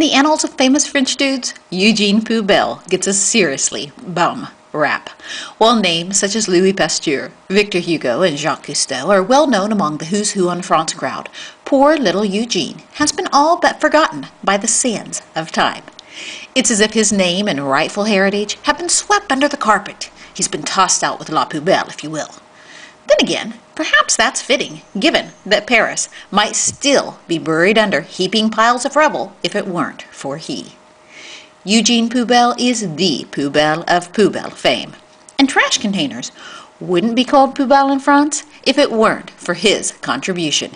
the annals of famous French dudes, Eugene Poubelle gets a seriously bum rap. While names such as Louis Pasteur, Victor Hugo, and Jacques Cousteau are well known among the who's who on France crowd, poor little Eugene has been all but forgotten by the sands of time. It's as if his name and rightful heritage have been swept under the carpet. He's been tossed out with la poubelle, if you will. Then again, perhaps that's fitting, given that Paris might still be buried under heaping piles of rubble if it weren't for he. Eugene Poubelle is the Poubelle of Poubelle fame, and trash containers wouldn't be called Poubelle in France if it weren't for his contribution.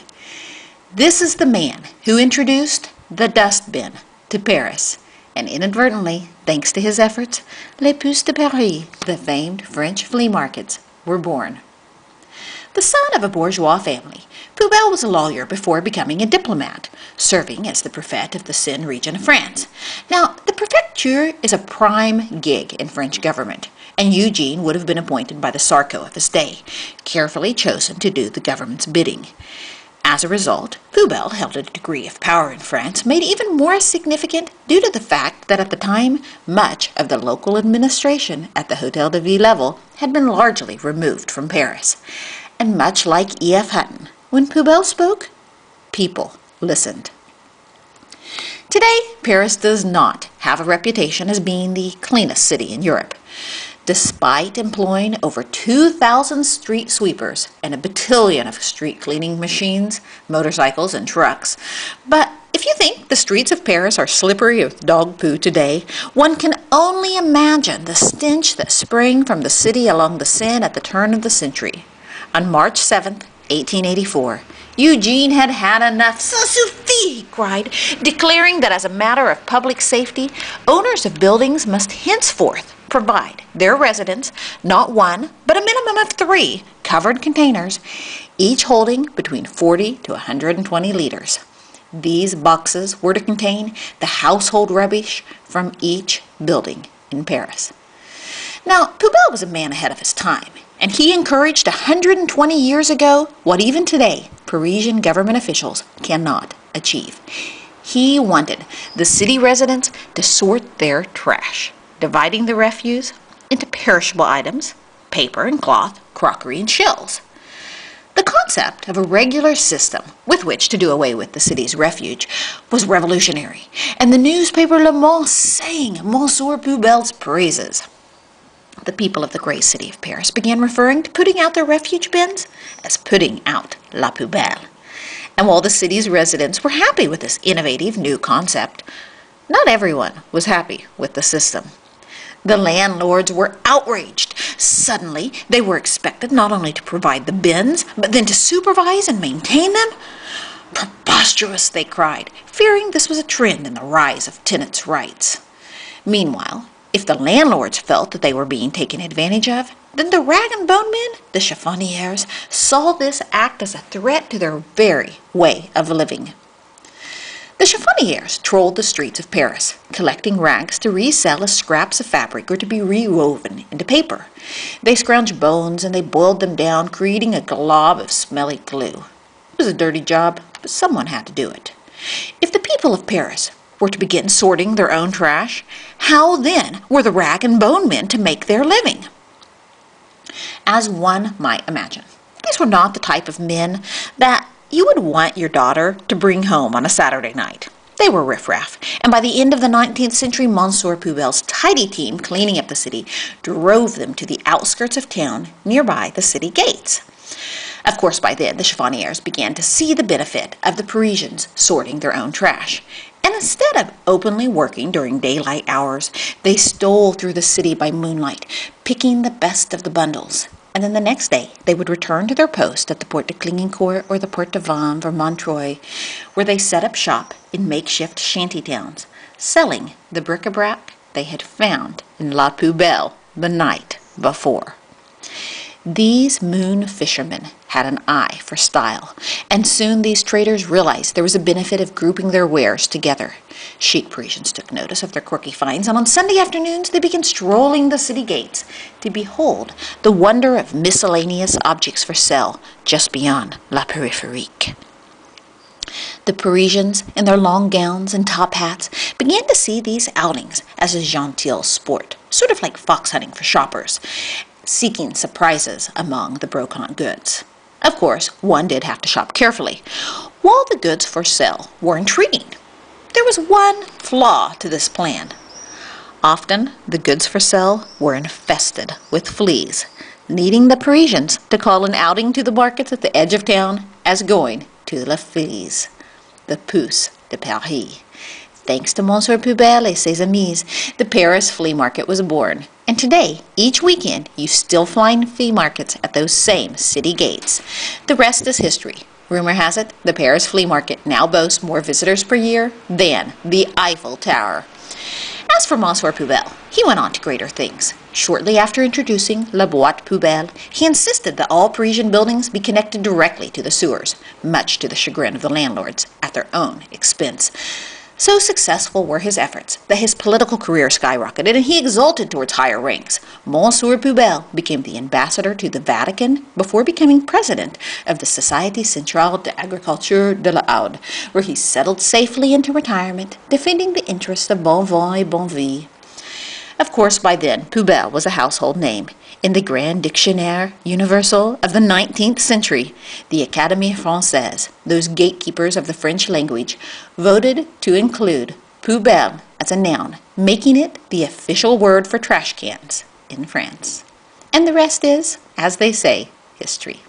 This is the man who introduced the dustbin to Paris, and inadvertently, thanks to his efforts, les Puces de Paris, the famed French flea markets, were born. The son of a bourgeois family, Poubelle was a lawyer before becoming a diplomat, serving as the prefect of the Seine region of France. Now, the prefecture is a prime gig in French government, and Eugene would have been appointed by the Sarko of his day, carefully chosen to do the government's bidding. As a result, Poubelle held a degree of power in France made even more significant due to the fact that at the time, much of the local administration at the Hôtel de Ville level had been largely removed from Paris. And much like E.F. Hutton, when Poubelle spoke, people listened. Today, Paris does not have a reputation as being the cleanest city in Europe, despite employing over 2,000 street sweepers and a battalion of street cleaning machines, motorcycles, and trucks. But if you think the streets of Paris are slippery with dog poo today, one can only imagine the stench that sprang from the city along the Seine at the turn of the century. On March 7, 1884, Eugene had had enough. "Ça suffit!" he cried, declaring that as a matter of public safety, owners of buildings must henceforth provide their residents not one, but a minimum of 3 covered containers, each holding between 40 to 120 liters. These boxes were to contain the household rubbish from each building in Paris. Now, Poubelle was a man ahead of his time, and he encouraged 120 years ago what even today Parisian government officials cannot achieve. He wanted the city residents to sort their trash, dividing the refuse into perishable items, paper and cloth, crockery and shells. The concept of a regular system with which to do away with the city's refuge was revolutionary, and the newspaper Le Monde sang Monsieur Poubelle's praises. The people of the great city of Paris began referring to putting out their refuge bins as putting out la poubelle. And while the city's residents were happy with this innovative new concept, not everyone was happy with the system. The landlords were outraged. Suddenly, they were expected not only to provide the bins, but then to supervise and maintain them. Preposterous, they cried, fearing this was a trend in the rise of tenants' rights. Meanwhile, if the landlords felt that they were being taken advantage of, then the rag-and-bone men, the chiffoniers, saw this act as a threat to their very way of living. The chiffoniers trolled the streets of Paris, collecting rags to resell as scraps of fabric or to be rewoven into paper. They scrounged bones and they boiled them down, creating a glob of smelly glue. It was a dirty job, but someone had to do it. If the people of Paris were to begin sorting their own trash, how then were the rag and bone men to make their living? As one might imagine, these were not the type of men that you would want your daughter to bring home on a Saturday night. They were riffraff, and by the end of the 19th century, Monsieur Poubelle's tidy team cleaning up the city drove them to the outskirts of town nearby the city gates. Of course, by then, the chiffoniers began to see the benefit of the Parisians sorting their own trash. And instead of openly working during daylight hours, they stole through the city by moonlight, picking the best of the bundles. And then the next day, they would return to their post at the Porte de Clignancourt or the Porte de Vanves or Montreuil, where they set up shop in makeshift shanty towns, selling the bric-a-brac they had found in La Poubelle the night before. These moon fishermen had an eye for style, and soon these traders realized there was a benefit of grouping their wares together. Chic Parisians took notice of their quirky finds, and on Sunday afternoons they began strolling the city gates to behold the wonder of miscellaneous objects for sale just beyond La Périphérique. The Parisians, in their long gowns and top hats, began to see these outings as a genteel sport, sort of like fox hunting for shoppers, seeking surprises among the brocante goods. Of course, one did have to shop carefully. While the goods for sale were intriguing, there was one flaw to this plan. Often, the goods for sale were infested with fleas, leading the Parisians to call an outing to the markets at the edge of town as going to La Fleas, the Puce de Paris. Thanks to Monsieur Poubelle et ses amis, the Paris flea market was born. And today, each weekend, you still find flea markets at those same city gates. The rest is history. Rumor has it, the Paris flea market now boasts more visitors per year than the Eiffel Tower. As for Monsieur Poubelle, he went on to greater things. Shortly after introducing La Boîte Poubelle, he insisted that all Parisian buildings be connected directly to the sewers, much to the chagrin of the landlords, at their own expense. So successful were his efforts that his political career skyrocketed and he exalted towards higher ranks. Monsieur Poubelle became the ambassador to the Vatican before becoming president of the Société Centrale d'Agriculture de l'Aude, where he settled safely into retirement, defending the interests of bon vivant et bonne vie. Of course, by then, Poubelle was a household name. In the Grand Dictionnaire Universal of the 19th century, the Académie Française, those gatekeepers of the French language, voted to include poubelle as a noun, making it the official word for trash cans in France. And the rest is, as they say, history.